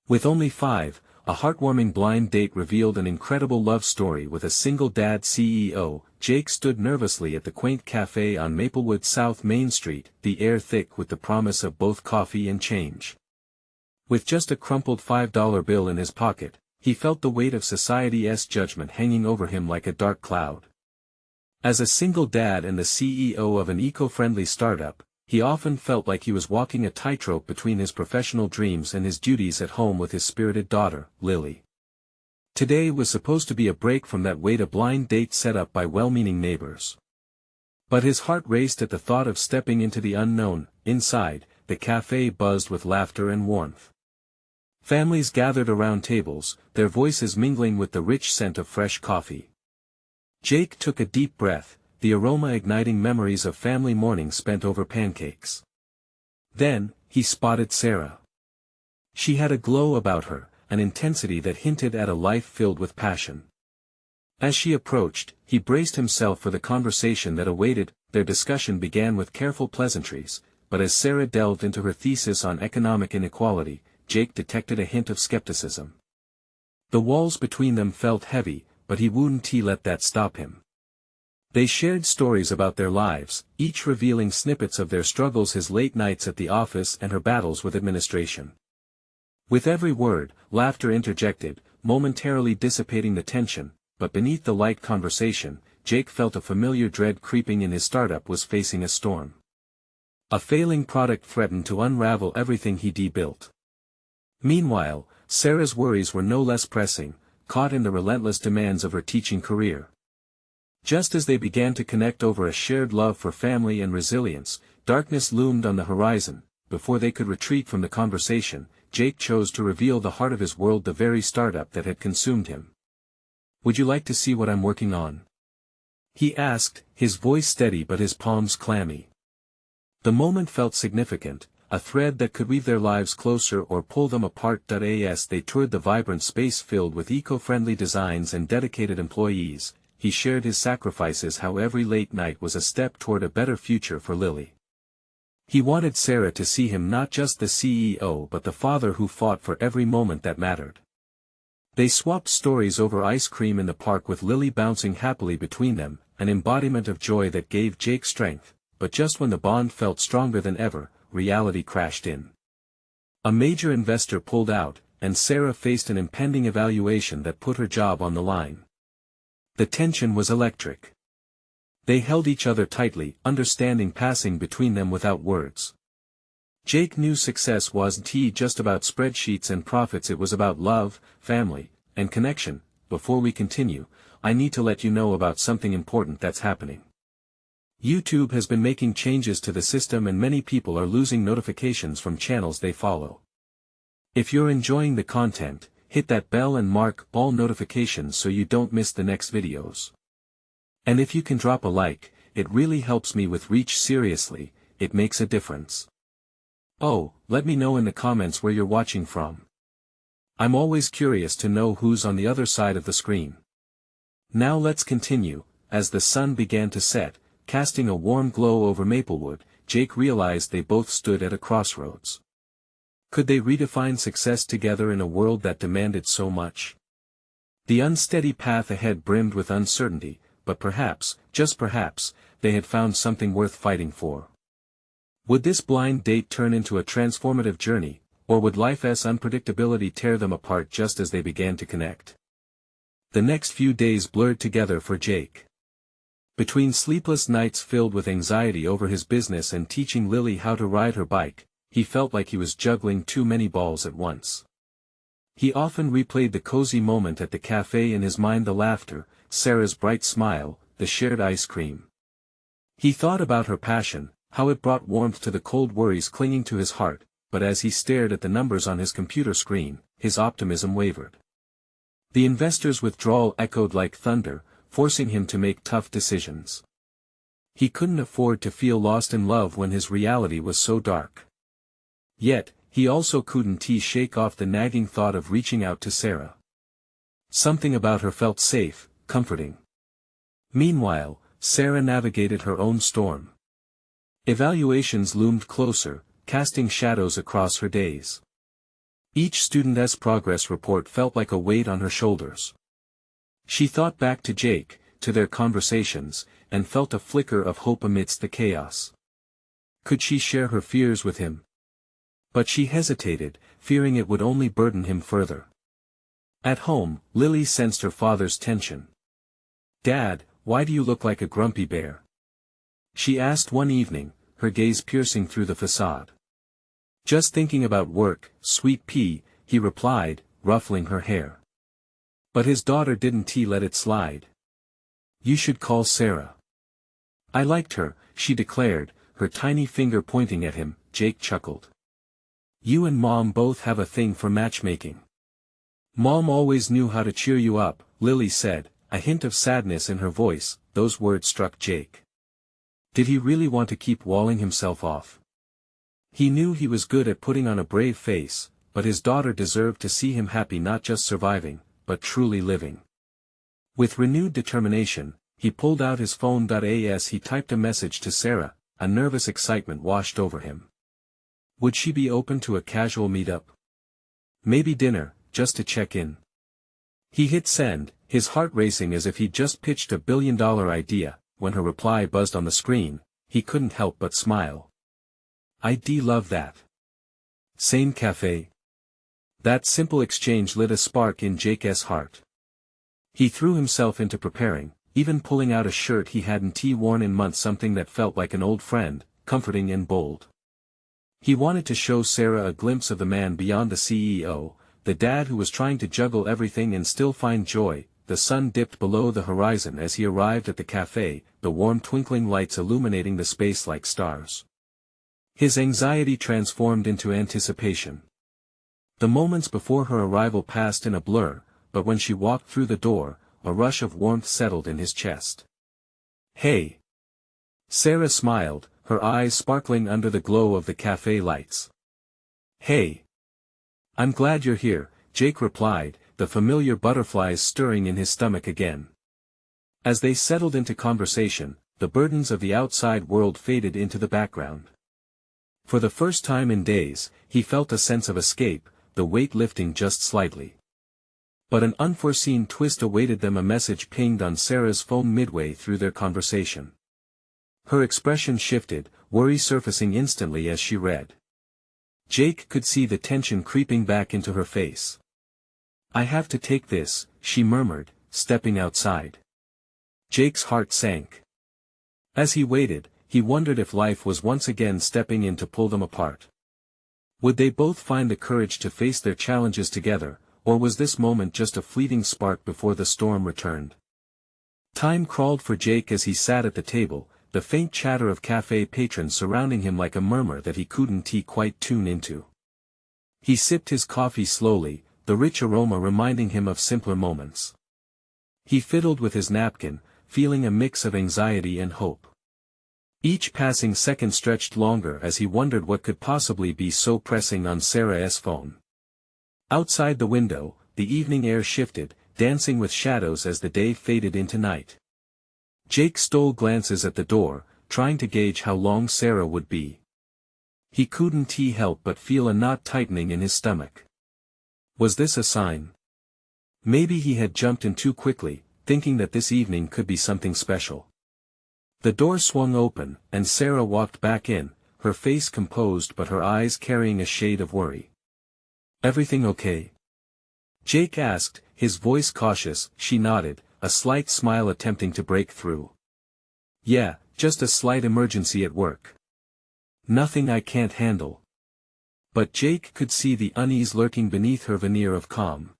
With only 5, a heartwarming blind date revealed an incredible love story with a single dad CEO. Jake stood nervously at the quaint cafe on Maplewood South Main Street, the air thick with the promise of both coffee and change. With just a crumpled $5 bill in his pocket, he felt the weight of society's judgment hanging over him like a dark cloud. As a single dad and the CEO of an eco-friendly startup, he often felt like he was walking a tightrope between his professional dreams and his duties at home with his spirited daughter, Lily. Today was supposed to be a break from that weight, a blind date set up by well-meaning neighbors. But his heart raced at the thought of stepping into the unknown. Inside, the cafe buzzed with laughter and warmth. Families gathered around tables, their voices mingling with the rich scent of fresh coffee. Jake took a deep breath, the aroma igniting memories of family mornings spent over pancakes. Then, he spotted Sarah. She had a glow about her, an intensity that hinted at a life filled with passion. As she approached, he braced himself for the conversation that awaited. Their discussion began with careful pleasantries, but as Sarah delved into her thesis on economic inequality, Jake detected a hint of skepticism. The walls between them felt heavy, but he wouldn't let that stop him. They shared stories about their lives, each revealing snippets of their struggles, his late nights at the office and her battles with administration. With every word, laughter interjected, momentarily dissipating the tension, but beneath the light conversation, Jake felt a familiar dread creeping in. His startup was facing a storm. A failing product threatened to unravel everything he'd built. Meanwhile, Sarah's worries were no less pressing, caught in the relentless demands of her teaching career. Just as they began to connect over a shared love for family and resilience, darkness loomed on the horizon. Before they could retreat from the conversation, Jake chose to reveal the heart of his world, the very startup that had consumed him. "Would you like to see what I'm working on?" he asked, his voice steady but his palms clammy. The moment felt significant, a thread that could weave their lives closer or pull them apart. As they toured the vibrant space filled with eco-friendly designs and dedicated employees, he shared his sacrifices, how every late night was a step toward a better future for Lily. He wanted Sarah to see him not just the CEO but the father who fought for every moment that mattered. They swapped stories over ice cream in the park, with Lily bouncing happily between them, an embodiment of joy that gave Jake strength. But just when the bond felt stronger than ever, reality crashed in. A major investor pulled out, and Sarah faced an impending evaluation that put her job on the line. The tension was electric. They held each other tightly, understanding passing between them without words. Jake knew success wasn't just about spreadsheets and profits, it was about love, family, and connection. Before we continue, I need to let you know about something important that's happening. YouTube has been making changes to the system and many people are losing notifications from channels they follow. If you're enjoying the content, hit that bell and mark all notifications so you don't miss the next videos. And if you can drop a like, it really helps me with reach. Seriously, it makes a difference. Oh, let me know in the comments where you're watching from. I'm always curious to know who's on the other side of the screen. Now let's continue. As the sun began to set, casting a warm glow over Maplewood, Jake realized they both stood at a crossroads. Could they redefine success together in a world that demanded so much? The unsteady path ahead brimmed with uncertainty, but perhaps, just perhaps, they had found something worth fighting for. Would this blind date turn into a transformative journey, or would life's unpredictability tear them apart just as they began to connect? The next few days blurred together for Jake. Between sleepless nights filled with anxiety over his business and teaching Lily how to ride her bike, he felt like he was juggling too many balls at once. He often replayed the cozy moment at the cafe in his mind, the laughter, Sarah's bright smile, the shared ice cream. He thought about her passion, how it brought warmth to the cold worries clinging to his heart, but as he stared at the numbers on his computer screen, his optimism wavered. The investor's withdrawal echoed like thunder, forcing him to make tough decisions. He couldn't afford to feel lost in love when his reality was so dark. Yet, he also couldn't shake off the nagging thought of reaching out to Sarah. Something about her felt safe, comforting. Meanwhile, Sarah navigated her own storm. Evaluations loomed closer, casting shadows across her days. Each student's progress report felt like a weight on her shoulders. She thought back to Jake, to their conversations, and felt a flicker of hope amidst the chaos. Could she share her fears with him? But she hesitated, fearing it would only burden him further. At home, Lily sensed her father's tension. "Dad, why do you look like a grumpy bear?" she asked one evening, her gaze piercing through the facade. "Just thinking about work, sweet pea," he replied, ruffling her hair. But his daughter didn't let it slide. "You should call Sarah." "I liked her," she declared, her tiny finger pointing at him. Jake chuckled. "You and Mom both have a thing for matchmaking." "Mom always knew how to cheer you up," Lily said, a hint of sadness in her voice. Those words struck Jake. Did he really want to keep walling himself off? He knew he was good at putting on a brave face, but his daughter deserved to see him happy, not just surviving, but truly living. With renewed determination, he pulled out his phone. As he typed a message to Sarah, a nervous excitement washed over him. Would she be open to a casual meetup? Maybe dinner, just to check in. He hit send, his heart racing as if he'd just pitched a billion-dollar idea. When her reply buzzed on the screen, he couldn't help but smile. "I'd love that. Same cafe." That simple exchange lit a spark in Jake's heart. He threw himself into preparing, even pulling out a shirt he hadn't worn in months, something that felt like an old friend, comforting and bold. He wanted to show Sarah a glimpse of the man beyond the CEO, the dad who was trying to juggle everything and still find joy. The sun dipped below the horizon as he arrived at the cafe, the warm twinkling lights illuminating the space like stars. His anxiety transformed into anticipation. The moments before her arrival passed in a blur, but when she walked through the door, a rush of warmth settled in his chest. "Hey!" Sarah smiled, her eyes sparkling under the glow of the cafe lights. "Hey! I'm glad you're here," Jake replied, the familiar butterflies stirring in his stomach again. As they settled into conversation, the burdens of the outside world faded into the background. For the first time in days, he felt a sense of escape, the weight lifting just slightly. But an unforeseen twist awaited them. A message pinged on Sarah's phone midway through their conversation. Her expression shifted, worry surfacing instantly as she read. Jake could see the tension creeping back into her face. "I have to take this," she murmured, stepping outside. Jake's heart sank. As he waited, he wondered if life was once again stepping in to pull them apart. Would they both find the courage to face their challenges together, or was this moment just a fleeting spark before the storm returned? Time crawled for Jake as he sat at the table, the faint chatter of cafe patrons surrounding him like a murmur that he couldn't quite tune into. He sipped his coffee slowly, the rich aroma reminding him of simpler moments. He fiddled with his napkin, feeling a mix of anxiety and hope. Each passing second stretched longer as he wondered what could possibly be so pressing on Sarah's phone. Outside the window, the evening air shifted, dancing with shadows as the day faded into night. Jake stole glances at the door, trying to gauge how long Sarah would be. He couldn't help but feel a knot tightening in his stomach. Was this a sign? Maybe he had jumped in too quickly, thinking that this evening could be something special. The door swung open, and Sarah walked back in, her face composed but her eyes carrying a shade of worry. "Everything okay?" Jake asked, his voice cautious. She nodded, a slight smile attempting to break through. "Yeah, just a slight emergency at work. Nothing I can't handle." But Jake could see the unease lurking beneath her veneer of calm.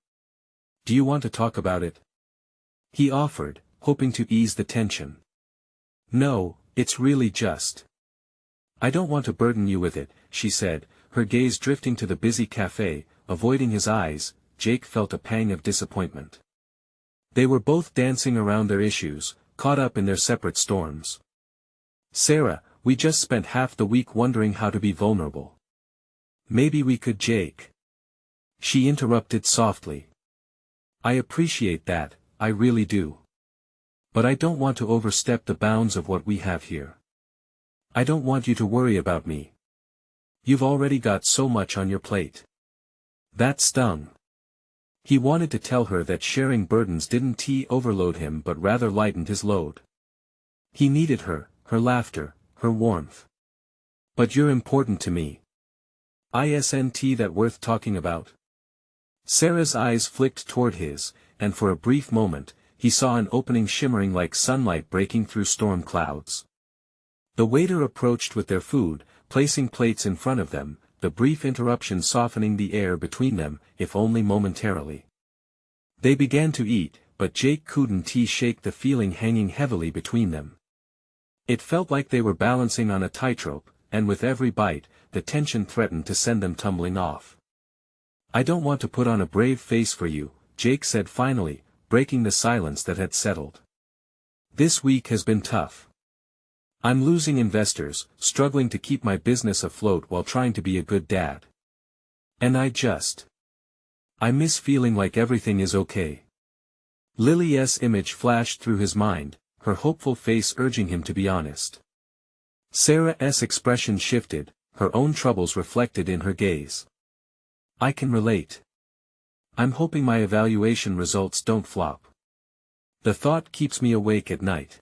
"Do you want to talk about it?" he offered, hoping to ease the tension. "No, it's really just. I don't want to burden you with it," she said, her gaze drifting to the busy cafe. Avoiding his eyes, Jake felt a pang of disappointment. They were both dancing around their issues, caught up in their separate storms. "Sarah, we just spent half the week wondering how to be vulnerable. Maybe we could." "Jake," she interrupted softly. "I appreciate that, I really do. But I don't want to overstep the bounds of what we have here. I don't want you to worry about me. You've already got so much on your plate." That stung. He wanted to tell her that sharing burdens didn't overload him but rather lightened his load. He needed her, her laughter, her warmth. But you're important to me. Isn't that worth talking about? Sarah's eyes flicked toward his, and for a brief moment, he saw an opening shimmering like sunlight breaking through storm clouds. The waiter approached with their food, placing plates in front of them, the brief interruption softening the air between them, if only momentarily. They began to eat, but Jake couldn't shake the feeling hanging heavily between them. It felt like they were balancing on a tightrope, and with every bite, the tension threatened to send them tumbling off. I don't want to put on a brave face for you, Jake said finally, breaking the silence that had settled. This week has been tough. I'm losing investors, struggling to keep my business afloat while trying to be a good dad. And I miss feeling like everything is okay. Lily's image flashed through his mind, her hopeful face urging him to be honest. Sarah's expression shifted, her own troubles reflected in her gaze. I can relate. I'm hoping my evaluation results don't flop. The thought keeps me awake at night.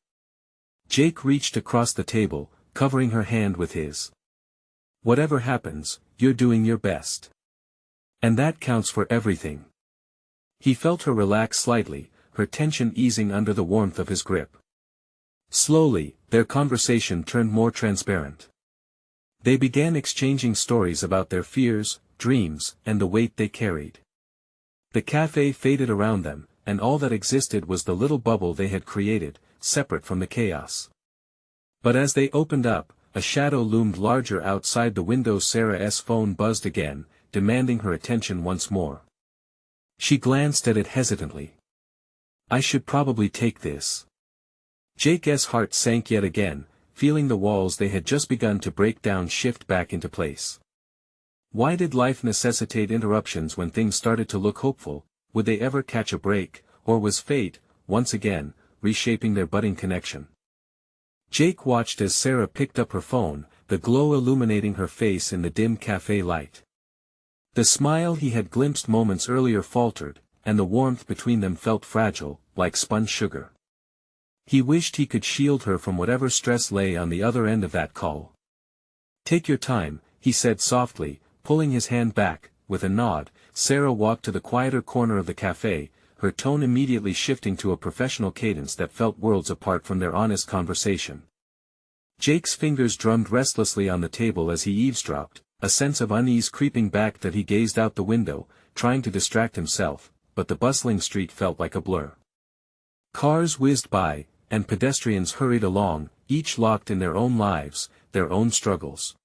Jake reached across the table, covering her hand with his. Whatever happens, you're doing your best. And that counts for everything. He felt her relax slightly, her tension easing under the warmth of his grip. Slowly, their conversation turned more transparent. They began exchanging stories about their fears, dreams, and the weight they carried. The cafe faded around them, and all that existed was the little bubble they had created, separate from the chaos. But as they opened up, a shadow loomed larger outside the window. Sarah's phone buzzed again, demanding her attention once more. She glanced at it hesitantly. I should probably take this. Jake's heart sank yet again, feeling the walls they had just begun to break down shift back into place. Why did life necessitate interruptions when things started to look hopeful? Would they ever catch a break, or was fate, once again, reshaping their budding connection? Jake watched as Sarah picked up her phone, the glow illuminating her face in the dim cafe light. The smile he had glimpsed moments earlier faltered, and the warmth between them felt fragile, like spun sugar. He wished he could shield her from whatever stress lay on the other end of that call. Take your time, he said softly, pulling his hand back. With a nod, Sarah walked to the quieter corner of the cafe, her tone immediately shifting to a professional cadence that felt worlds apart from their honest conversation. Jake's fingers drummed restlessly on the table as he eavesdropped, a sense of unease creeping back that he gazed out the window, trying to distract himself, but the bustling street felt like a blur. Cars whizzed by, and pedestrians hurried along, each locked in their own lives, their own struggles.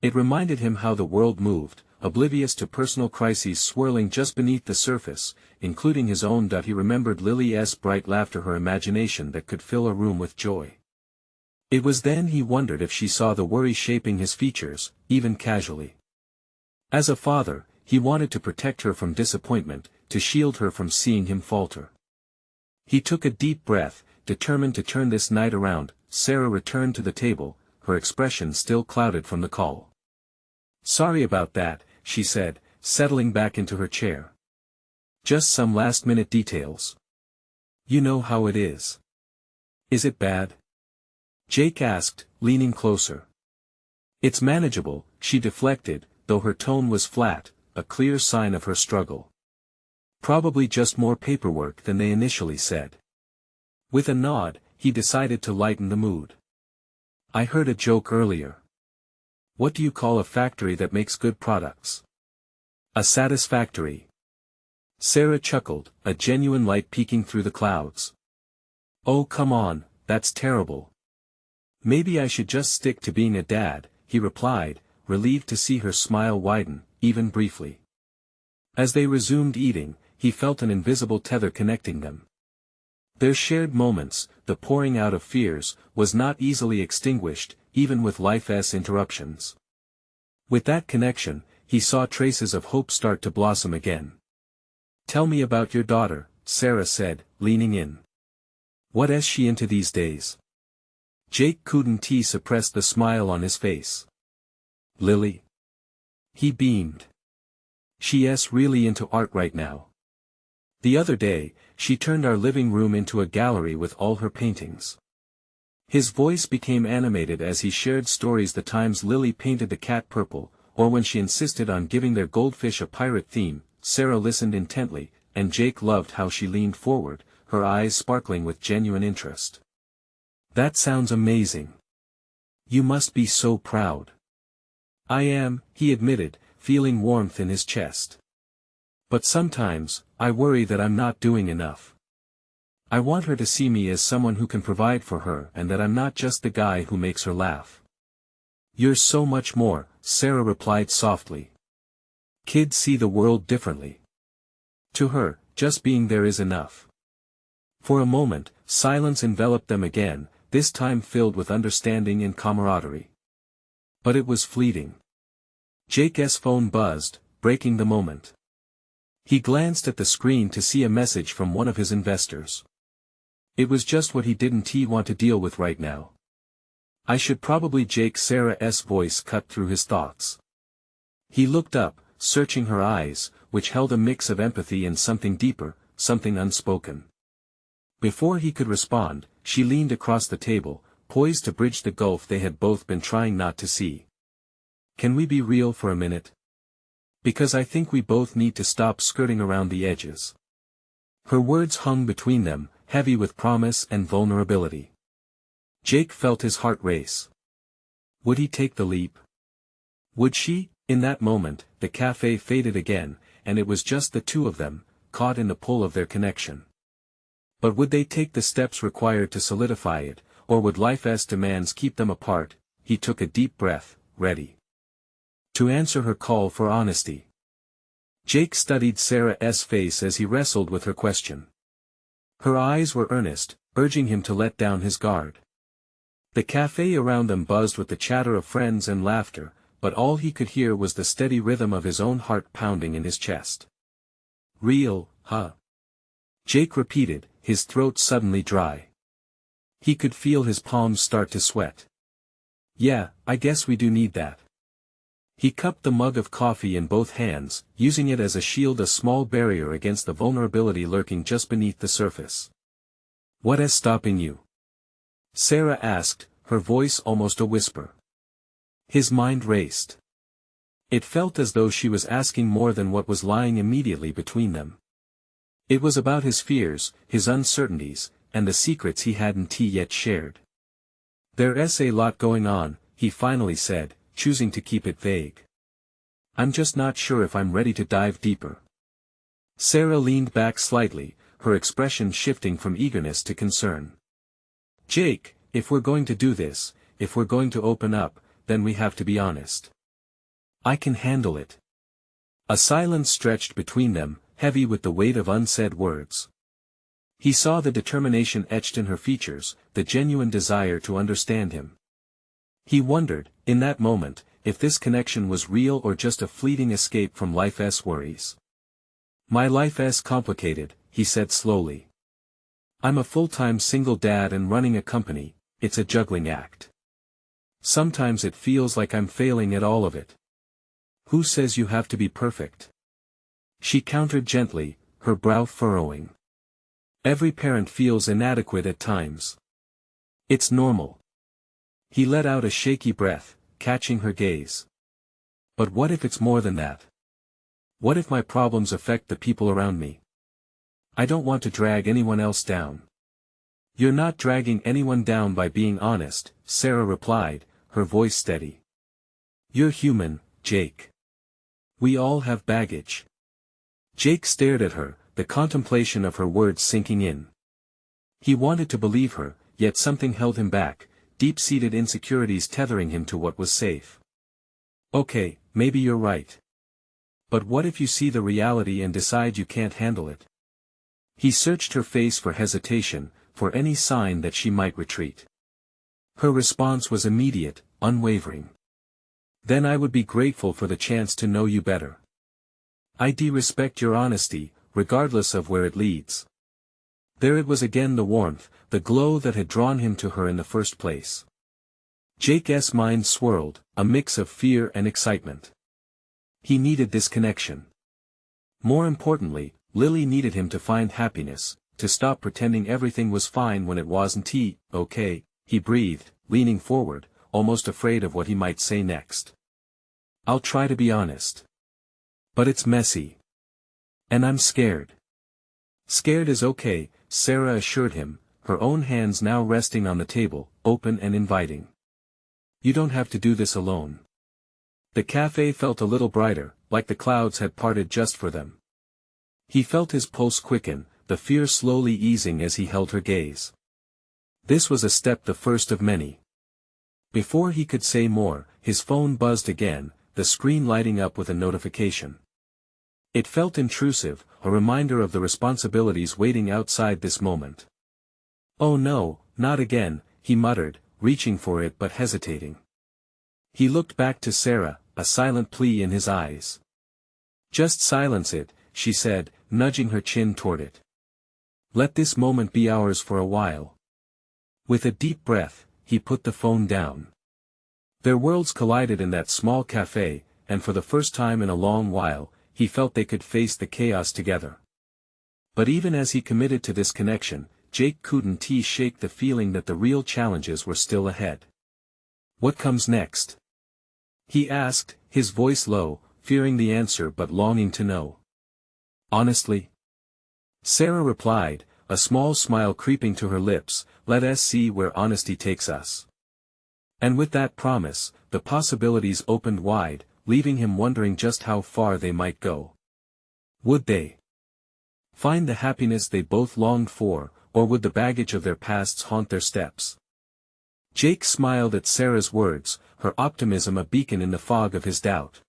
It reminded him how the world moved, oblivious to personal crises swirling just beneath the surface, including his own. He remembered Lily's bright laughter, her imagination that could fill a room with joy. It was then he wondered if she saw the worry shaping his features, even casually. As a father, he wanted to protect her from disappointment, to shield her from seeing him falter. He took a deep breath, determined to turn this night around. Sarah returned to the table, her expression still clouded from the call. Sorry about that, she said, settling back into her chair. Just some last-minute details. You know how it is. Is it bad? Jake asked, leaning closer. It's manageable, she deflected, though her tone was flat, a clear sign of her struggle. Probably just more paperwork than they initially said. With a nod, he decided to lighten the mood. I heard a joke earlier. What do you call a factory that makes good products? A satisfactory. Sarah chuckled, a genuine light peeking through the clouds. Oh come on, that's terrible. Maybe I should just stick to being a dad, he replied, relieved to see her smile widen, even briefly. As they resumed eating, he felt an invisible tether connecting them. Their shared moments, the pouring out of fears, was not easily extinguished, even with life's interruptions. With that connection, he saw traces of hope start to blossom again. Tell me about your daughter, Sarah said, leaning in. What is she into these days? Jake couldn't suppress the smile on his face. Lily? He beamed. She's really into art right now. The other day, she turned our living room into a gallery with all her paintings. His voice became animated as he shared stories the times Lily painted the cat purple, or when she insisted on giving their goldfish a pirate theme. Sarah listened intently, and Jake loved how she leaned forward, her eyes sparkling with genuine interest. That sounds amazing. You must be so proud. I am, he admitted, feeling warmth in his chest. But sometimes, I worry that I'm not doing enough. I want her to see me as someone who can provide for her and that I'm not just the guy who makes her laugh. You're so much more, Sarah replied softly. Kids see the world differently. To her, just being there is enough. For a moment, silence enveloped them again, this time filled with understanding and camaraderie. But it was fleeting. Jake's phone buzzed, breaking the moment. He glanced at the screen to see a message from one of his investors. It was just what he didn't want to deal with right now. I should probably. Sarah's voice cut through his thoughts. He looked up, searching her eyes, which held a mix of empathy and something deeper, something unspoken. Before he could respond, she leaned across the table, poised to bridge the gulf they had both been trying not to see. Can we be real for a minute? Because I think we both need to stop skirting around the edges. Her words hung between them, heavy with promise and vulnerability. Jake felt his heart race. Would he take the leap? Would she? In that moment, the cafe faded again, and it was just the two of them, caught in the pull of their connection. But would they take the steps required to solidify it, or would life's demands keep them apart? He took a deep breath, ready to answer her call for honesty. Jake studied Sarah's face as he wrestled with her question. Her eyes were earnest, urging him to let down his guard. The cafe around them buzzed with the chatter of friends and laughter, but all he could hear was the steady rhythm of his own heart pounding in his chest. Real, huh? Jake repeated, his throat suddenly dry. He could feel his palms start to sweat. Yeah, I guess we do need that. He cupped the mug of coffee in both hands, using it as a shield, a small barrier against the vulnerability lurking just beneath the surface. What is stopping you? Sarah asked, her voice almost a whisper. His mind raced. It felt as though she was asking more than what was lying immediately between them. It was about his fears, his uncertainties, and the secrets he hadn't yet shared. There's a lot going on, he finally said, choosing to keep it vague. I'm just not sure if I'm ready to dive deeper. Sarah leaned back slightly, her expression shifting from eagerness to concern. Jake, if we're going to do this, if we're going to open up, then we have to be honest. I can handle it. A silence stretched between them, heavy with the weight of unsaid words. He saw the determination etched in her features, the genuine desire to understand him. He wondered, in that moment, if this connection was real or just a fleeting escape from life's worries. My life's complicated, he said slowly. I'm a full-time single dad and running a company, it's a juggling act. Sometimes it feels like I'm failing at all of it. Who says you have to be perfect? She countered gently, her brow furrowing. Every parent feels inadequate at times. It's normal. He let out a shaky breath, catching her gaze. But what if it's more than that? What if my problems affect the people around me? I don't want to drag anyone else down. You're not dragging anyone down by being honest, Sarah replied, her voice steady. You're human, Jake. We all have baggage. Jake stared at her, the contemplation of her words sinking in. He wanted to believe her, yet something held him back, deep-seated insecurities tethering him to what was safe. Okay, maybe you're right. But what if you see the reality and decide you can't handle it? He searched her face for hesitation, for any sign that she might retreat. Her response was immediate, unwavering. Then I would be grateful for the chance to know you better. I respect your honesty, regardless of where it leads. There it was again, the warmth, the glow that had drawn him to her in the first place. Jake's mind swirled, a mix of fear and excitement. He needed this connection. More importantly, Lily needed him to find happiness, to stop pretending everything was fine when it wasn't. Okay, he breathed, leaning forward, almost afraid of what he might say next. I'll try to be honest. But it's messy. And I'm scared. Scared is okay, Sarah assured him, her own hands now resting on the table, open and inviting. You don't have to do this alone. The cafe felt a little brighter, like the clouds had parted just for them. He felt his pulse quicken, the fear slowly easing as he held her gaze. This was a step, the first of many. Before he could say more, his phone buzzed again, the screen lighting up with a notification. It felt intrusive, a reminder of the responsibilities waiting outside this moment. Oh no, not again, he muttered, reaching for it but hesitating. He looked back to Sarah, a silent plea in his eyes. Just silence it, she said, nudging her chin toward it. Let this moment be ours for a while. With a deep breath, he put the phone down. Their worlds collided in that small cafe, and for the first time in a long while, he felt they could face the chaos together. But even as he committed to this connection, Jake couldn't shake the feeling that the real challenges were still ahead. What comes next? He asked, his voice low, fearing the answer but longing to know. Honestly? Sarah replied, a small smile creeping to her lips, let us see where honesty takes us. And with that promise, the possibilities opened wide, leaving him wondering just how far they might go. Would they find the happiness they both longed for, or would the baggage of their pasts haunt their steps? Jake smiled at Sarah's words, her optimism a beacon in the fog of his doubt.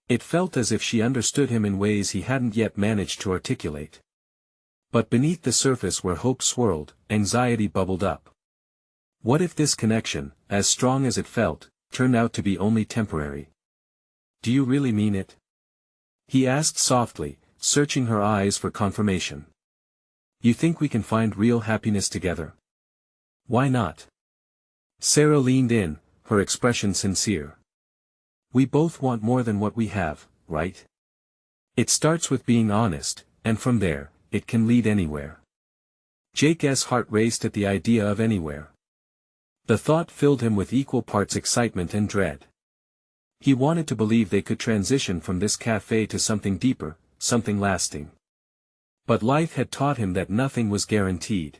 It felt as if she understood him in ways he hadn't yet managed to articulate. But beneath the surface where hope swirled, anxiety bubbled up. What if this connection, as strong as it felt, turned out to be only temporary? Do you really mean it? He asked softly, searching her eyes for confirmation. You think we can find real happiness together? Why not? Sarah leaned in, her expression sincere. We both want more than what we have, right? It starts with being honest, and from there, it can lead anywhere. Jake's heart raced at the idea of anywhere. The thought filled him with equal parts excitement and dread. He wanted to believe they could transition from this cafe to something deeper, something lasting. But life had taught him that nothing was guaranteed.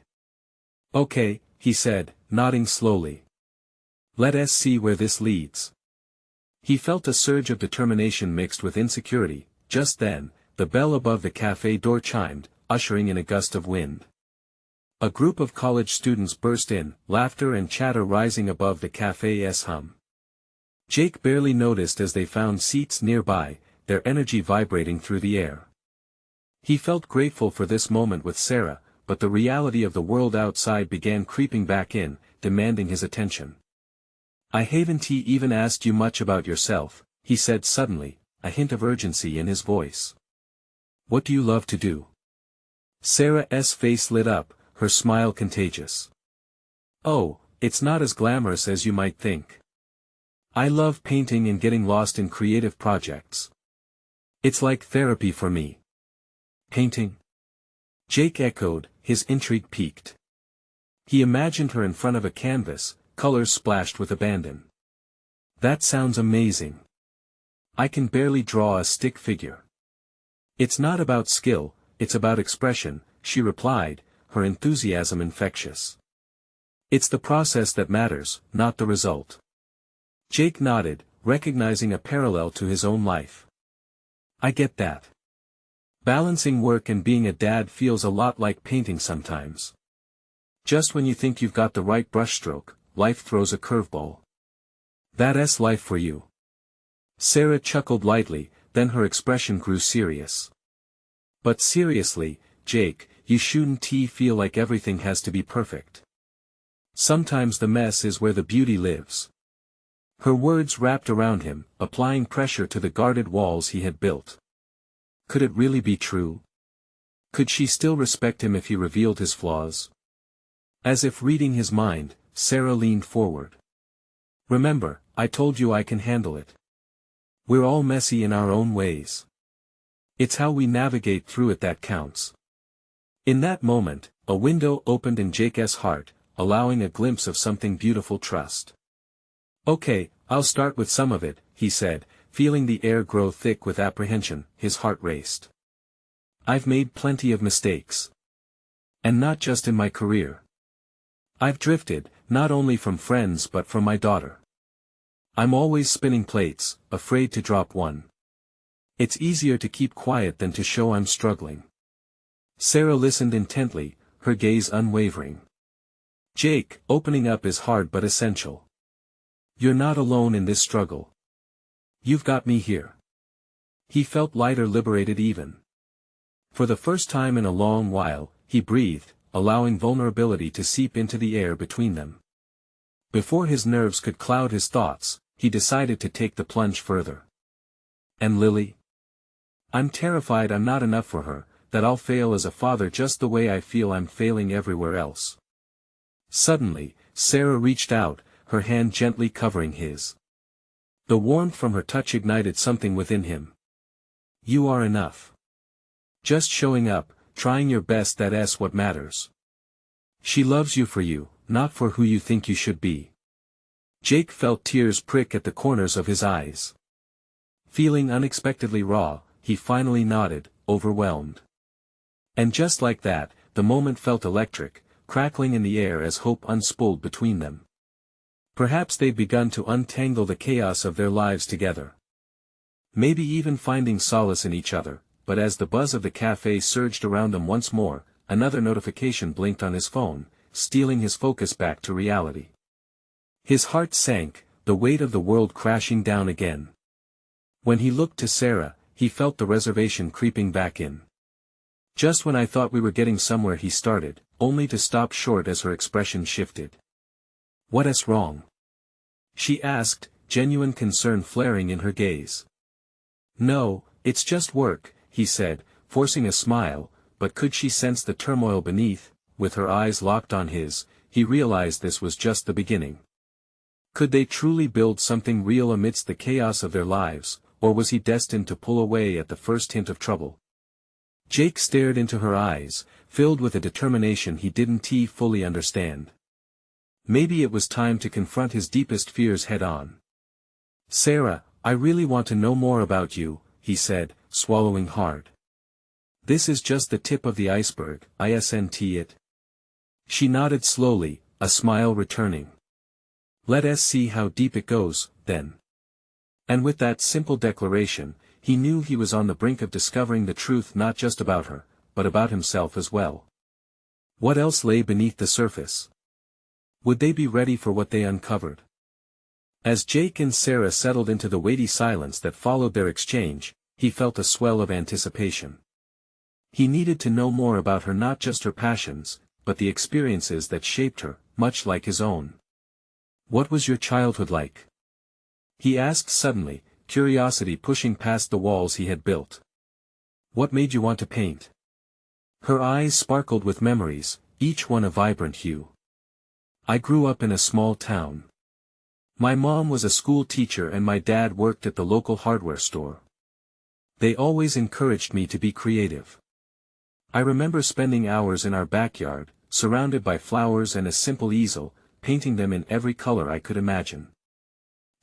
Okay, he said, nodding slowly. Let us see where this leads. He felt a surge of determination mixed with insecurity. Just then, the bell above the cafe door chimed, ushering in a gust of wind. A group of college students burst in, laughter and chatter rising above the cafe's hum. Jake barely noticed as they found seats nearby, their energy vibrating through the air. He felt grateful for this moment with Sarah, but the reality of the world outside began creeping back in, demanding his attention. I haven't even asked you much about yourself, he said suddenly, a hint of urgency in his voice. What do you love to do? Sarah's face lit up, her smile contagious. Oh, it's not as glamorous as you might think. I love painting and getting lost in creative projects. It's like therapy for me. Painting? Jake echoed, his intrigue piqued. He imagined her in front of a canvas, colors splashed with abandon. That sounds amazing. I can barely draw a stick figure. It's not about skill, it's about expression, she replied, her enthusiasm infectious. It's the process that matters, not the result. Jake nodded, recognizing a parallel to his own life. I get that. Balancing work and being a dad feels a lot like painting sometimes. Just when you think you've got the right brushstroke, life throws a curveball. That's life for you. Sarah chuckled lightly, then her expression grew serious. But seriously, Jake, you shouldn't feel like everything has to be perfect. Sometimes the mess is where the beauty lives. Her words wrapped around him, applying pressure to the guarded walls he had built. Could it really be true? Could she still respect him if he revealed his flaws? As if reading his mind, Sarah leaned forward. Remember, I told you I can handle it. We're all messy in our own ways. It's how we navigate through it that counts. In that moment, a window opened in Jake's heart, allowing a glimpse of something beautiful. Trust. Okay, I'll start with some of it, he said, feeling the air grow thick with apprehension. His heart raced. I've made plenty of mistakes. And not just in my career. I've drifted, not only from friends but from my daughter. I'm always spinning plates, afraid to drop one. It's easier to keep quiet than to show I'm struggling. Sarah listened intently, her gaze unwavering. Jake, opening up is hard but essential. You're not alone in this struggle. You've got me here. He felt lighter, liberated even. For the first time in a long while, he breathed, allowing vulnerability to seep into the air between them. Before his nerves could cloud his thoughts, he decided to take the plunge further. And Lily? I'm terrified I'm not enough for her, that I'll fail as a father just the way I feel I'm failing everywhere else. Suddenly, Sarah reached out, her hand gently covering his. The warmth from her touch ignited something within him. You are enough. Just showing up, trying your best, that's what matters. She loves you for you, not for who you think you should be. Jake felt tears prick at the corners of his eyes. Feeling unexpectedly raw, he finally nodded, overwhelmed. And just like that, the moment felt electric, crackling in the air as hope unspooled between them. Perhaps they'd begun to untangle the chaos of their lives together. Maybe even finding solace in each other, but as the buzz of the cafe surged around them once more, another notification blinked on his phone, stealing his focus back to reality. His heart sank, the weight of the world crashing down again. When he looked to Sarah, he felt the reservation creeping back in. Just when I thought we were getting somewhere, he started, only to stop short as her expression shifted. What's wrong? She asked, genuine concern flaring in her gaze. No, it's just work, he said, forcing a smile, but could she sense the turmoil beneath? With her eyes locked on his, he realized this was just the beginning. Could they truly build something real amidst the chaos of their lives, or was he destined to pull away at the first hint of trouble? Jake stared into her eyes, filled with a determination he didn't fully understand. Maybe it was time to confront his deepest fears head-on. Sarah, I really want to know more about you, he said, swallowing hard. This is just the tip of the iceberg, isn't it? She nodded slowly, a smile returning. Let us see how deep it goes, then. And with that simple declaration, he knew he was on the brink of discovering the truth, not just about her, but about himself as well. What else lay beneath the surface? Would they be ready for what they uncovered? As Jake and Sarah settled into the weighty silence that followed their exchange, he felt a swell of anticipation. He needed to know more about her, not just her passions, but the experiences that shaped her, much like his own. What was your childhood like? He asked suddenly, curiosity pushing past the walls he had built. What made you want to paint? Her eyes sparkled with memories, each one a vibrant hue. I grew up in a small town. My mom was a school teacher and my dad worked at the local hardware store. They always encouraged me to be creative. I remember spending hours in our backyard, surrounded by flowers and a simple easel, painting them in every color I could imagine.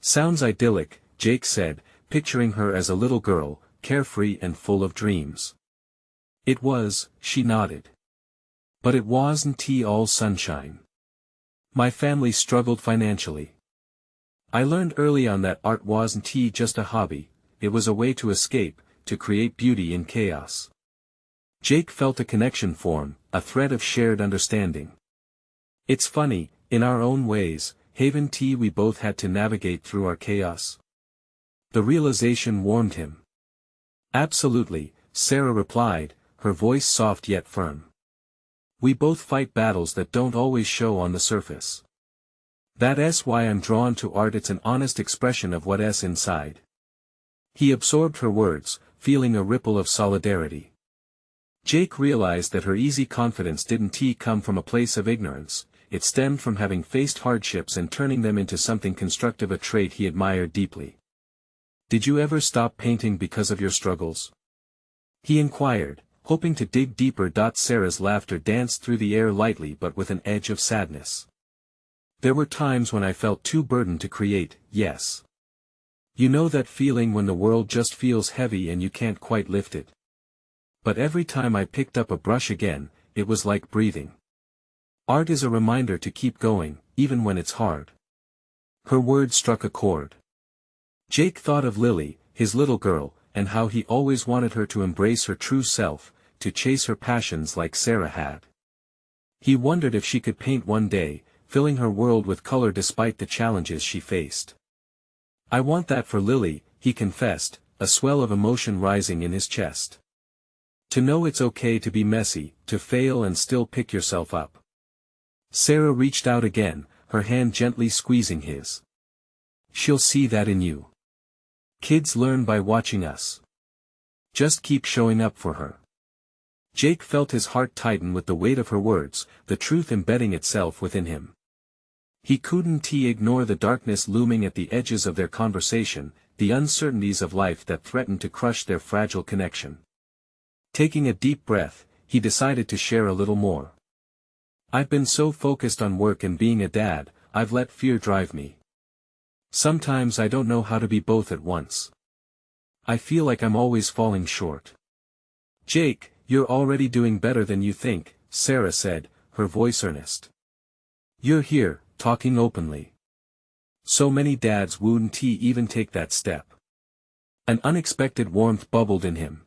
Sounds idyllic, Jake said, picturing her as a little girl, carefree and full of dreams. It was, she nodded. But it wasn't all sunshine. My family struggled financially. I learned early on that art wasn't just a hobby, it was a way to escape, to create beauty in chaos. Jake felt a connection form, a thread of shared understanding. It's funny, in our own ways, we both had to navigate through our chaos. The realization warmed him. Absolutely, Sarah replied, her voice soft yet firm. We both fight battles that don't always show on the surface. That's why I'm drawn to art, it's an honest expression of what's inside. He absorbed her words, feeling a ripple of solidarity. Jake realized that her easy confidence didn't come from a place of ignorance, it stemmed from having faced hardships and turning them into something constructive, a trait he admired deeply. Did you ever stop painting because of your struggles? he inquired, hoping to dig deeper. Sarah's laughter danced through the air lightly but with an edge of sadness. There were times when I felt too burdened to create, yes. You know that feeling when the world just feels heavy and you can't quite lift it. But every time I picked up a brush again, it was like breathing. Art is a reminder to keep going, even when it's hard. Her words struck a chord. Jake thought of Lily, his little girl, and how he always wanted her to embrace her true self, to chase her passions like Sarah had. He wondered if she could paint one day, filling her world with color despite the challenges she faced. I want that for Lily, he confessed, a swell of emotion rising in his chest. To know it's okay to be messy, to fail and still pick yourself up. Sarah reached out again, her hand gently squeezing his. She'll see that in you. Kids learn by watching us. Just keep showing up for her. Jake felt his heart tighten with the weight of her words, the truth embedding itself within him. He couldn't ignore the darkness looming at the edges of their conversation, the uncertainties of life that threatened to crush their fragile connection. Taking a deep breath, he decided to share a little more. I've been so focused on work and being a dad, I've let fear drive me. Sometimes I don't know how to be both at once. I feel like I'm always falling short. Jake, you're already doing better than you think, Sarah said, her voice earnest. You're here, talking openly. So many dads wouldn't even take that step. An unexpected warmth bubbled in him.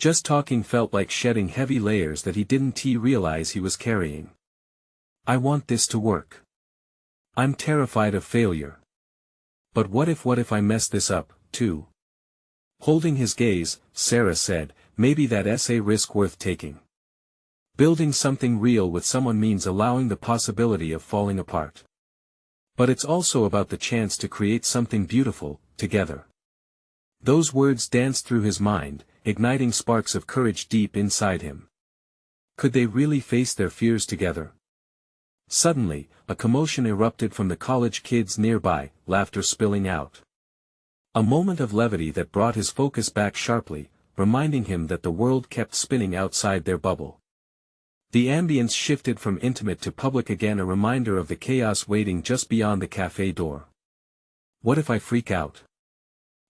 Just talking felt like shedding heavy layers that he didn't realize he was carrying. I want this to work. I'm terrified of failure. But what if I mess this up, too? Holding his gaze, Sarah said, maybe that's a risk worth taking. Building something real with someone means allowing the possibility of falling apart. But it's also about the chance to create something beautiful, together. Those words danced through his mind, igniting sparks of courage deep inside him. Could they really face their fears together? Suddenly, a commotion erupted from the college kids nearby, laughter spilling out. A moment of levity that brought his focus back sharply, reminding him that the world kept spinning outside their bubble. The ambience shifted from intimate to public again, a reminder of the chaos waiting just beyond the cafe door. What if I freak out?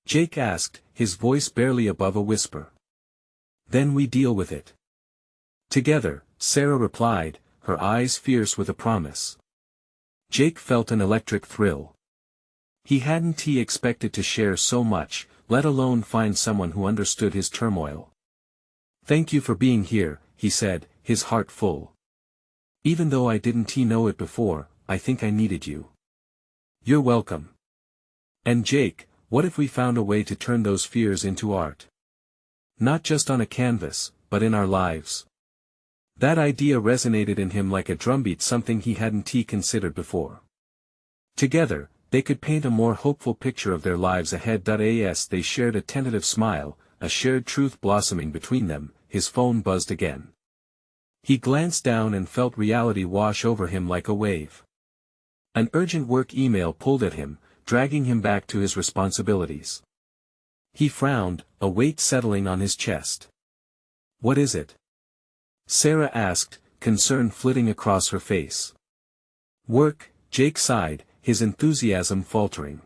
Jake asked, his voice barely above a whisper. Then we deal with it. Together, Sarah replied, her eyes fierce with a promise. Jake felt an electric thrill. He hadn't expected to share so much, let alone find someone who understood his turmoil. Thank you for being here, he said, his heart full. Even though I didn't know it before, I think I needed you. You're welcome. And Jake, what if we found a way to turn those fears into art? Not just on a canvas, but in our lives. That idea resonated in him like a drumbeat, something he hadn't considered before. Together, they could paint a more hopeful picture of their lives ahead. As they shared a tentative smile, a shared truth blossoming between them, his phone buzzed again. He glanced down and felt reality wash over him like a wave. An urgent work email pulled at him, dragging him back to his responsibilities. He frowned, a weight settling on his chest. What is it? Sarah asked, concern flitting across her face. Work, Jake sighed, his enthusiasm faltering.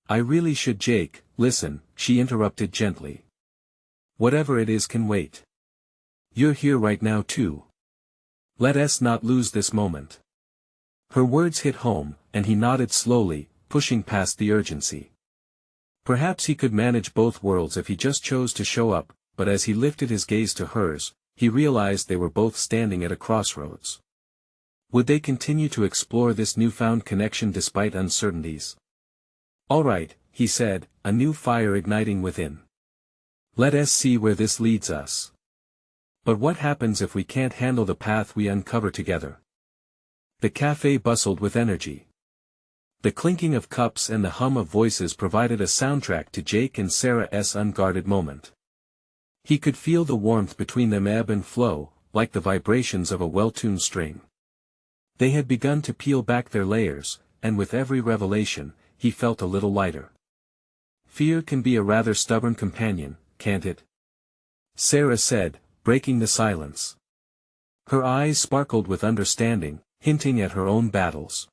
I really should. Jake, listen, she interrupted gently. Whatever it is can wait. You're here right now too. Let us not lose this moment. Her words hit home, and he nodded slowly, pushing past the urgency. Perhaps he could manage both worlds if he just chose to show up, but as he lifted his gaze to hers, he realized they were both standing at a crossroads. Would they continue to explore this newfound connection despite uncertainties? All right, he said, a new fire igniting within. Let us see where this leads us. But what happens if we can't handle the path we uncover together? The cafe bustled with energy. The clinking of cups and the hum of voices provided a soundtrack to Jake and Sarah's unguarded moment. He could feel the warmth between them ebb and flow, like the vibrations of a well-tuned string. They had begun to peel back their layers, and with every revelation, he felt a little lighter. Fear can be a rather stubborn companion, can't it? Sarah said, breaking the silence. Her eyes sparkled with understanding, hinting at her own battles.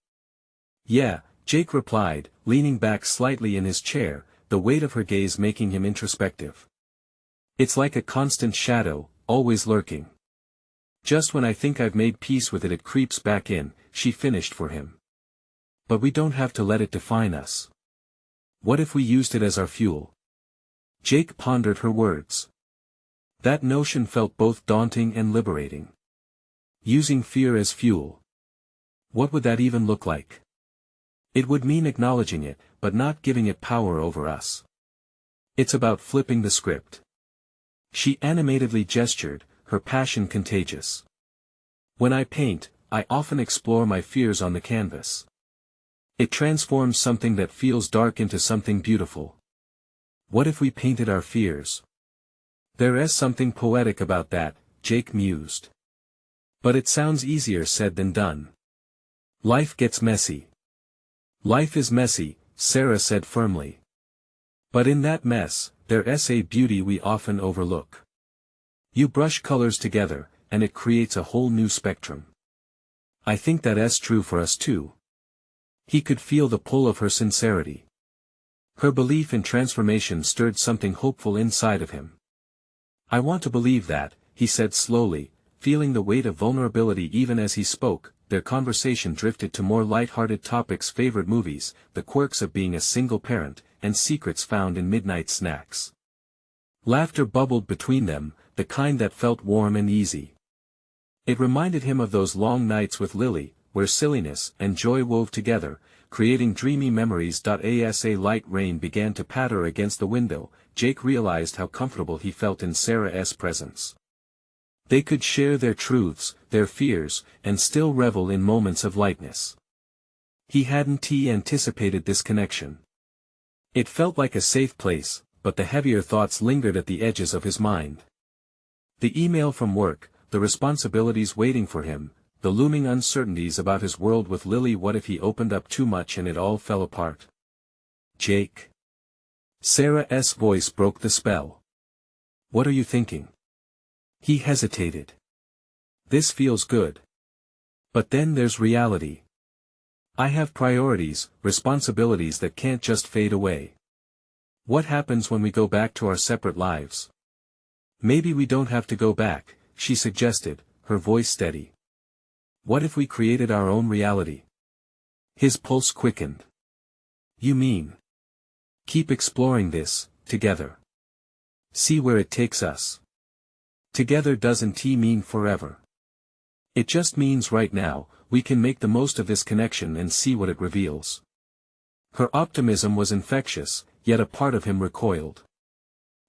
Yeah, Jake replied, leaning back slightly in his chair, the weight of her gaze making him introspective. It's like a constant shadow, always lurking. Just when I think I've made peace with it, it creeps back in, she finished for him. But we don't have to let it define us. What if we used it as our fuel? Jake pondered her words. That notion felt both daunting and liberating. Using fear as fuel. What would that even look like? It would mean acknowledging it, but not giving it power over us. It's about flipping the script. She animatedly gestured, her passion contagious. When I paint, I often explore my fears on the canvas. It transforms something that feels dark into something beautiful. What if we painted our fears? There is something poetic about that, Jake mused. But it sounds easier said than done. Life gets messy. Life is messy, Sarah said firmly. But in that mess, there's a beauty we often overlook. You brush colors together, and it creates a whole new spectrum. I think that's true for us too. He could feel the pull of her sincerity. Her belief in transformation stirred something hopeful inside of him. I want to believe that, he said slowly, feeling the weight of vulnerability even as he spoke. Their conversation drifted to more light-hearted topics: favorite movies, the quirks of being a single parent, and secrets found in midnight snacks. Laughter bubbled between them, the kind that felt warm and easy. It reminded him of those long nights with Lily, where silliness and joy wove together, creating dreamy memories. As a light rain began to patter against the window, Jake realized how comfortable he felt in Sarah's presence. They could share their truths, their fears, and still revel in moments of lightness. He hadn't anticipated this connection. It felt like a safe place, but the heavier thoughts lingered at the edges of his mind. The email from work, the responsibilities waiting for him, the looming uncertainties about his world with Lily. What if he opened up too much and it all fell apart? Jake. Sarah's voice broke the spell. What are you thinking? He hesitated. This feels good. But then there's reality. I have priorities, responsibilities that can't just fade away. What happens when we go back to our separate lives? Maybe we don't have to go back, she suggested, her voice steady. What if we created our own reality? His pulse quickened. You mean? Keep exploring this, together. See where it takes us. Together doesn't mean forever. It just means right now, we can make the most of this connection and see what it reveals. Her optimism was infectious, yet a part of him recoiled.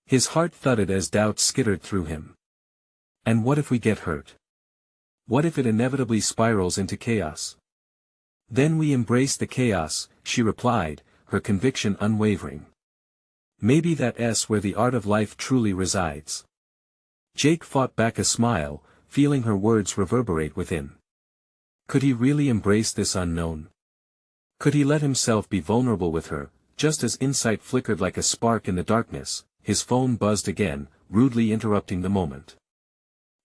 His heart thudded as doubt skittered through him. And what if we get hurt? What if it inevitably spirals into chaos? Then we embrace the chaos, she replied, her conviction unwavering. Maybe that's where the art of life truly resides. Jake fought back a smile, feeling her words reverberate within. Could he really embrace this unknown? Could he let himself be vulnerable with her? Just as insight flickered like a spark in the darkness, his phone buzzed again, rudely interrupting the moment.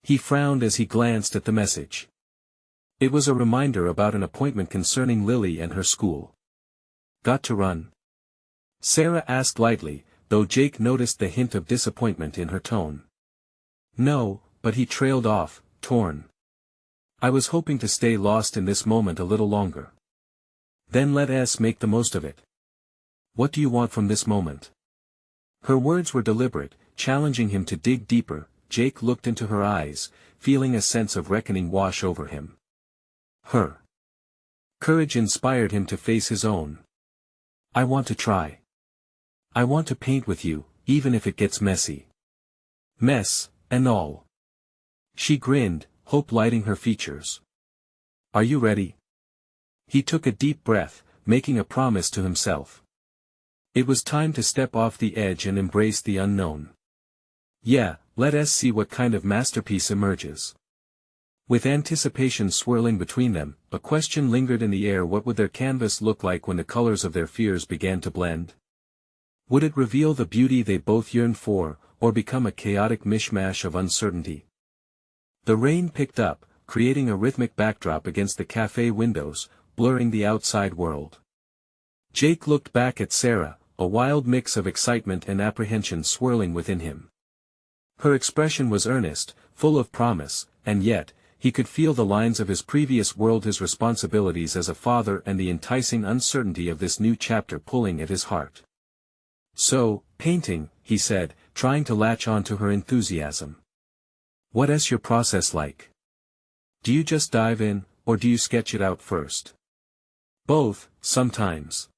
He frowned as he glanced at the message. It was a reminder about an appointment concerning Lily and her school. Got to run? Sarah asked lightly, though Jake noticed the hint of disappointment in her tone. No, but he trailed off, torn. I was hoping to stay lost in this moment a little longer. Then let us make the most of it. What do you want from this moment? Her words were deliberate, challenging him to dig deeper. Jake looked into her eyes, feeling a sense of reckoning wash over him. Her courage inspired him to face his own. I want to try. I want to paint with you, even if it gets messy. Mess, and all. She grinned, hope lighting her features. Are you ready? He took a deep breath, making a promise to himself. It was time to step off the edge and embrace the unknown. Yeah, let us see what kind of masterpiece emerges. With anticipation swirling between them, a question lingered in the air: what would their canvas look like when the colors of their fears began to blend? Would it reveal the beauty they both yearned for, or become a chaotic mishmash of uncertainty. The rain picked up, creating a rhythmic backdrop against the cafe windows, blurring the outside world. Jake looked back at Sarah, a wild mix of excitement and apprehension swirling within him. Her expression was earnest, full of promise, and yet, he could feel the lines of his previous world, his responsibilities as a father and the enticing uncertainty of this new chapter pulling at his heart. "So, painting," he said, trying to latch on to her enthusiasm. "What's your process like? Do you just dive in, or do you sketch it out first?" "Both, sometimes,"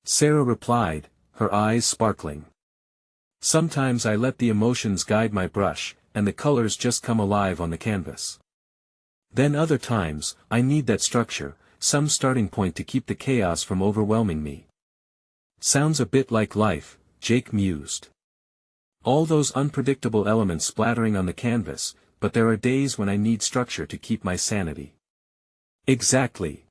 Sarah replied, her eyes sparkling. "Sometimes I let the emotions guide my brush, and the colors just come alive on the canvas. Then other times, I need that structure, some starting point to keep the chaos from overwhelming me." "Sounds a bit like life," Jake mused. "All those unpredictable elements splattering on the canvas, but there are days when I need structure to keep my sanity." "Exactly."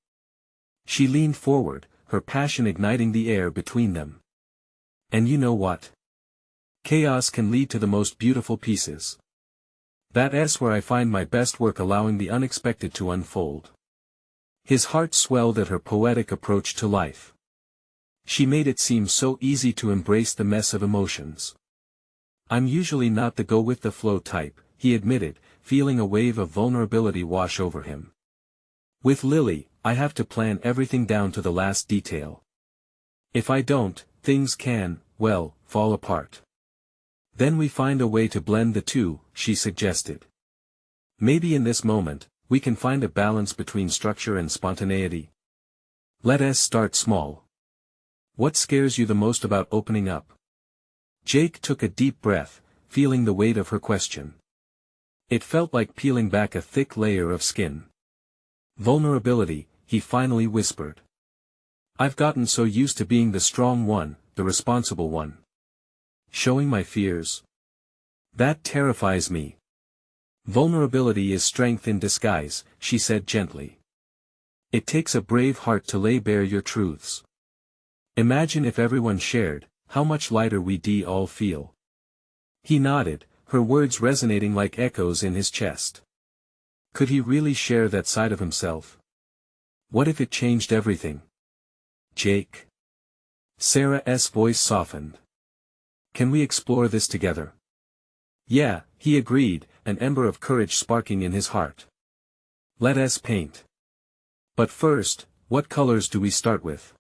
She leaned forward, her passion igniting the air between them. "And you know what? Chaos can lead to the most beautiful pieces. That's where I find my best work, allowing the unexpected to unfold." His heart swelled at her poetic approach to life. She made it seem so easy to embrace the mess of emotions. "I'm usually not the go-with-the-flow type," he admitted, feeling a wave of vulnerability wash over him. "With Lily, I have to plan everything down to the last detail. If I don't, things can, well, fall apart." "Then we find a way to blend the two," she suggested. "Maybe in this moment, we can find a balance between structure and spontaneity. Let us start small. What scares you the most about opening up?" Jake took a deep breath, feeling the weight of her question. It felt like peeling back a thick layer of skin. "Vulnerability," he finally whispered. "I've gotten so used to being the strong one, the responsible one. Showing my fears? That terrifies me." "Vulnerability is strength in disguise," she said gently. "It takes a brave heart to lay bare your truths. Imagine if everyone shared, how much lighter we'd all feel." He nodded, her words resonating like echoes in his chest. Could he really share that side of himself? What if it changed everything? "Jake?" Sarah's voice softened. "Can we explore this together?" "Yeah," he agreed, an ember of courage sparking in his heart. "Let us paint. But first, what colors do we start with?"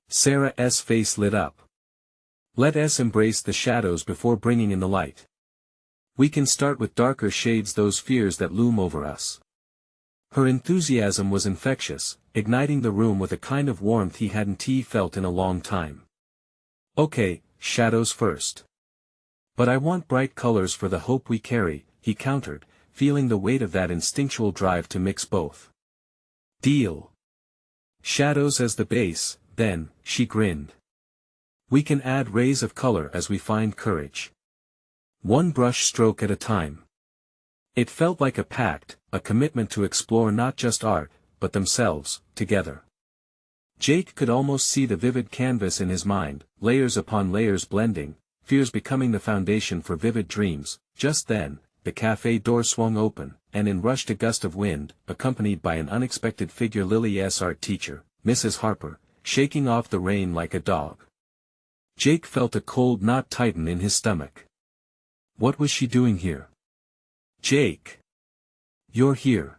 Sarah's face lit up. "Let us embrace the shadows before bringing in the light. We can start with darker shades, those fears that loom over us." Her enthusiasm was infectious, igniting the room with a kind of warmth he hadn't felt in a long time. "Okay, shadows first. But I want bright colors for the hope we carry," he countered, feeling the weight of that instinctual drive to mix both. "Deal. Shadows as the base, then," she grinned. "We can add rays of color as we find courage. One brush stroke at a time." It felt like a pact, a commitment to explore not just art, but themselves, together. Jake could almost see the vivid canvas in his mind, layers upon layers blending, fears becoming the foundation for vivid dreams. Just then, the cafe door swung open, and in rushed a gust of wind, accompanied by an unexpected figure, Lily's art teacher, Mrs. Harper, shaking off the rain like a dog. Jake felt a cold knot tighten in his stomach. What was she doing here? "Jake! You're here!"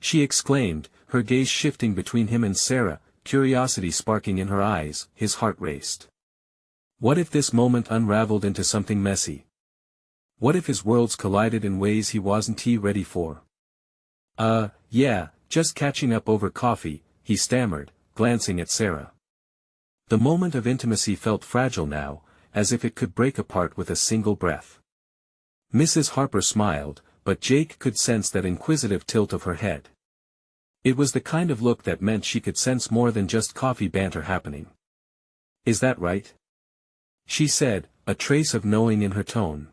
she exclaimed, her gaze shifting between him and Sarah, curiosity sparking in her eyes. His heart raced. What if this moment unraveled into something messy? What if his worlds collided in ways he wasn't ready for? Yeah, just catching up over coffee," he stammered, glancing at Sarah. The moment of intimacy felt fragile now, as if it could break apart with a single breath. Mrs. Harper smiled, but Jake could sense that inquisitive tilt of her head. It was the kind of look that meant she could sense more than just coffee banter happening. "Is that right?" she said, a trace of knowing in her tone.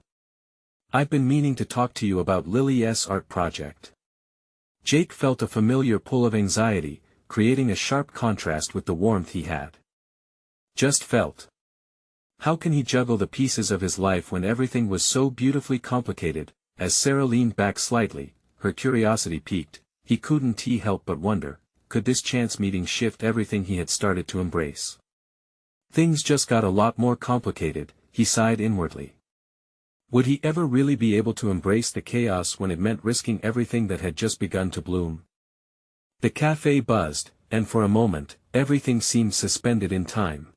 "I've been meaning to talk to you about Lily's art project." Jake felt a familiar pull of anxiety, creating a sharp contrast with the warmth he had. Just felt. How can he juggle the pieces of his life when everything was so beautifully complicated? As Sarah leaned back slightly, her curiosity piqued, he couldn't help but wonder, could this chance meeting shift everything he had started to embrace? Things just got a lot more complicated, he sighed inwardly. Would he ever really be able to embrace the chaos when it meant risking everything that had just begun to bloom? The cafe buzzed, and for a moment, everything seemed suspended in time.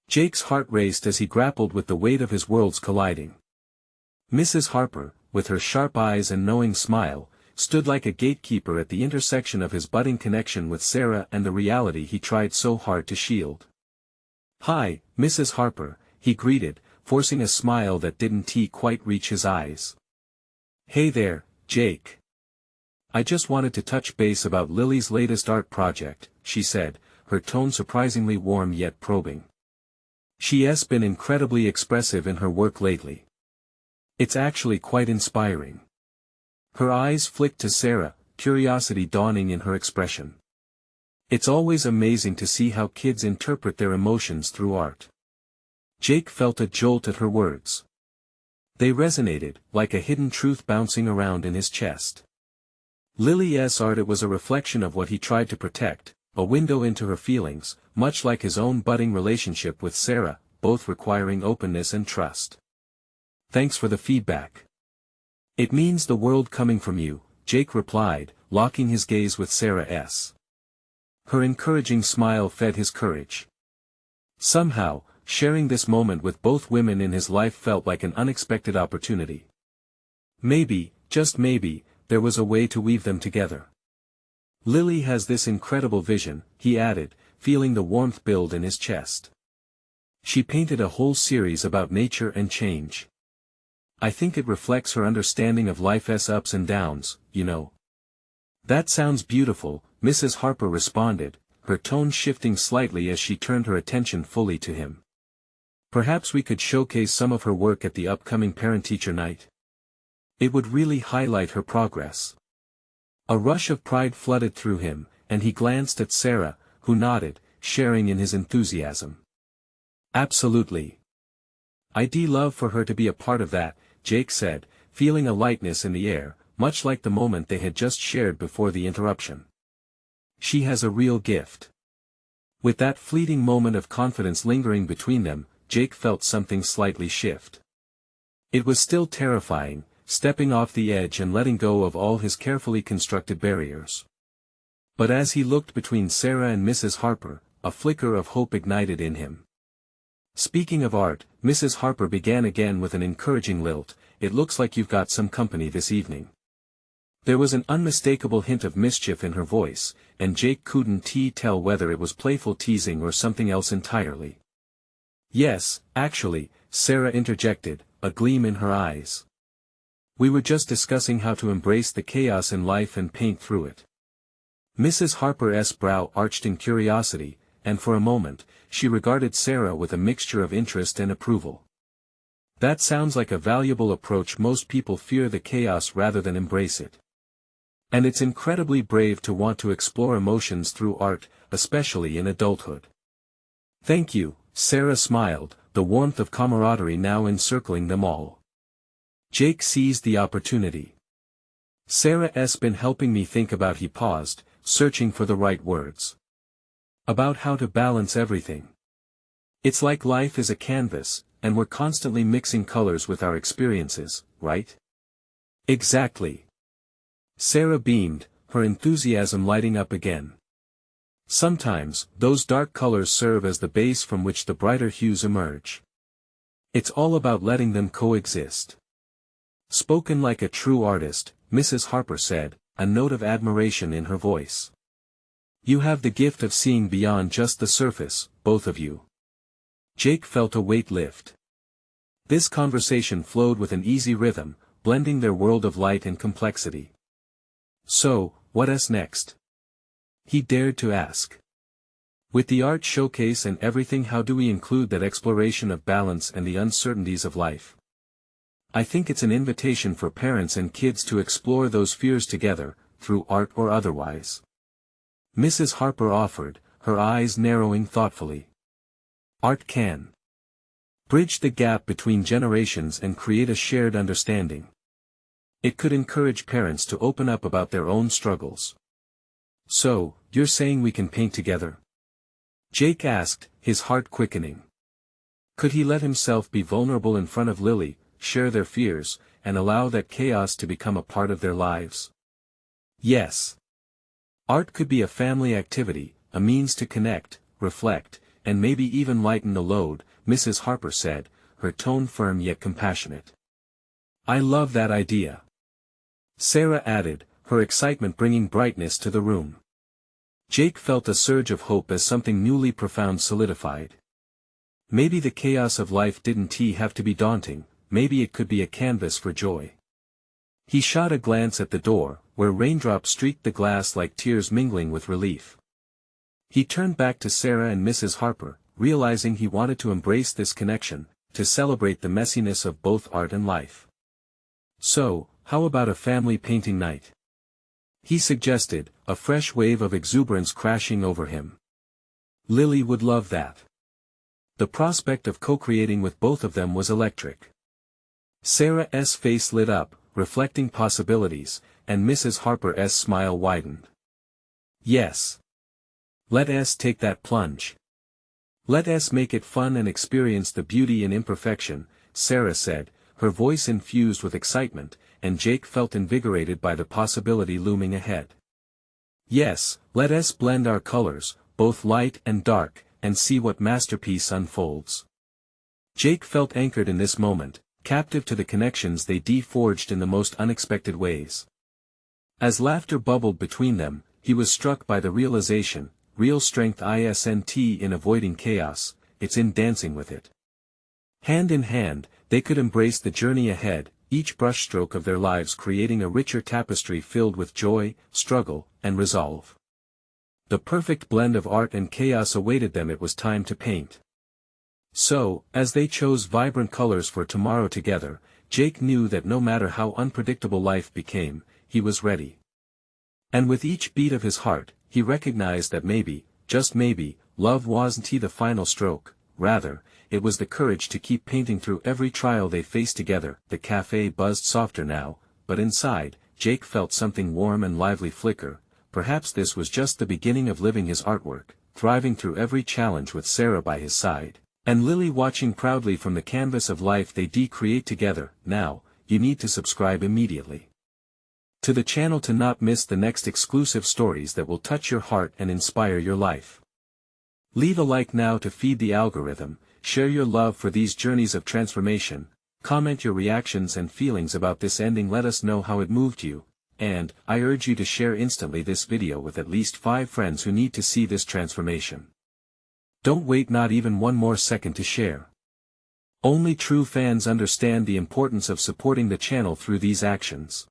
Jake's heart raced as he grappled with the weight of his worlds colliding. Mrs. Harper, with her sharp eyes and knowing smile, stood like a gatekeeper at the intersection of his budding connection with Sarah and the reality he tried so hard to shield. "Hi, Mrs. Harper," he greeted, forcing a smile that didn't quite reach his eyes. "Hey there, Jake. I just wanted to touch base about Lily's latest art project," she said, her tone surprisingly warm yet probing. "She's been incredibly expressive in her work lately. It's actually quite inspiring." Her eyes flicked to Sarah, curiosity dawning in her expression. It's always amazing to see how kids interpret their emotions through art. Jake felt a jolt at her words. They resonated, like a hidden truth bouncing around in his chest. Lily's art, it was a reflection of what he tried to protect, a window into her feelings, much like his own budding relationship with Sarah, both requiring openness and trust. "Thanks for the feedback. It means the world coming from you," Jake replied, locking his gaze with Sarah's. Her encouraging smile fed his courage. Somehow, sharing this moment with both women in his life felt like an unexpected opportunity. Maybe, just maybe, there was a way to weave them together. "Lily has this incredible vision," he added, feeling the warmth build in his chest. "She painted a whole series about nature and change. I think it reflects her understanding of life's ups and downs, you know." "That sounds beautiful," Mrs. Harper responded, her tone shifting slightly as she turned her attention fully to him. "Perhaps we could showcase some of her work at the upcoming parent-teacher night. It would really highlight her progress." A rush of pride flooded through him, and he glanced at Sarah, who nodded, sharing in his enthusiasm. "Absolutely. I'd love for her to be a part of that," Jake said, feeling a lightness in the air, much like the moment they had just shared before the interruption. "She has a real gift." With that fleeting moment of confidence lingering between them, Jake felt something slightly shift. It was still terrifying, stepping off the edge and letting go of all his carefully constructed barriers. But as he looked between Sarah and Mrs. Harper, a flicker of hope ignited in him. "Speaking of art," Mrs. Harper began again with an encouraging lilt, "it looks like you've got some company this evening." There was an unmistakable hint of mischief in her voice, and Jake couldn't tell whether it was playful teasing or something else entirely. "Yes, actually," Sarah interjected, a gleam in her eyes. "We were just discussing how to embrace the chaos in life and paint through it." Mrs. Harper's brow arched in curiosity, and for a moment, she regarded Sarah with a mixture of interest and approval. "That sounds like a valuable approach. Most people fear the chaos rather than embrace it. And it's incredibly brave to want to explore emotions through art, especially in adulthood." "Thank you," Sarah smiled, the warmth of camaraderie now encircling them all. Jake seized the opportunity. "Sarah's been helping me think about," he paused, searching for the right words. "About how to balance everything. It's like life is a canvas, and we're constantly mixing colors with our experiences, right?" "Exactly." Sarah beamed, her enthusiasm lighting up again. "Sometimes, those dark colors serve as the base from which the brighter hues emerge. It's all about letting them coexist." "Spoken like a true artist," Mrs. Harper said, a note of admiration in her voice. "You have the gift of seeing beyond just the surface, both of you." Jake felt a weight lift. This conversation flowed with an easy rhythm, blending their world of light and complexity. "So, what's next?" he dared to ask. "With the art showcase and everything, how do we include that exploration of balance and the uncertainties of life? I think it's an invitation for parents and kids to explore those fears together, through art or otherwise." Mrs. Harper offered, her eyes narrowing thoughtfully. "Art can bridge the gap between generations and create a shared understanding. It could encourage parents to open up about their own struggles. "So, you're saying we can paint together?" Jake asked, his heart quickening. Could he let himself be vulnerable in front of Lily, share their fears, and allow that chaos to become a part of their lives? Yes. Art could be a family activity, a means to connect, reflect, and maybe even lighten the load, Mrs. Harper said, her tone firm yet compassionate. "I love that idea," Sarah added, her excitement bringing brightness to the room. Jake felt a surge of hope as something newly profound solidified. Maybe the chaos of life didn't have to be daunting, maybe it could be a canvas for joy. He shot a glance at the door, where raindrops streaked the glass like tears mingling with relief. He turned back to Sarah and Mrs. Harper, realizing he wanted to embrace this connection, to celebrate the messiness of both art and life. "So, how about a family painting night?" he suggested, a fresh wave of exuberance crashing over him. Lily would love that. The prospect of co-creating with both of them was electric. Sarah's face lit up, reflecting possibilities, and Mrs. Harper's smile widened. "Yes. Let us take that plunge. Let us make it fun and experience the beauty in imperfection," Sarah said, her voice infused with excitement, and Jake felt invigorated by the possibility looming ahead. "Yes, let us blend our colors, both light and dark, and see what masterpiece unfolds." Jake felt anchored in this moment, captive to the connections they forged in the most unexpected ways. As laughter bubbled between them, he was struck by the realization, real strength isn't in avoiding chaos, it's in dancing with it. Hand in hand, they could embrace the journey ahead, each brushstroke of their lives creating a richer tapestry filled with joy, struggle, and resolve. The perfect blend of art and chaos awaited them. It was time to paint. So, as they chose vibrant colors for tomorrow together, Jake knew that no matter how unpredictable life became, he was ready. And with each beat of his heart, he recognized that maybe, just maybe, love wasn't the final stroke, rather, it was the courage to keep painting through every trial they faced together. The cafe buzzed softer now, but inside, Jake felt something warm and lively flicker. Perhaps this was just the beginning of living his artwork, thriving through every challenge with Sarah by his side, and Lily watching proudly from the canvas of life they create together. Now, you need to subscribe immediately to the channel to not miss the next exclusive stories that will touch your heart and inspire your life. Leave a like now to feed the algorithm, share your love for these journeys of transformation, comment your reactions and feelings about this ending, let us know how it moved you, and I urge you to share instantly this video with at least 5 friends who need to see this transformation. Don't wait not even one more second to share. Only true fans understand the importance of supporting the channel through these actions.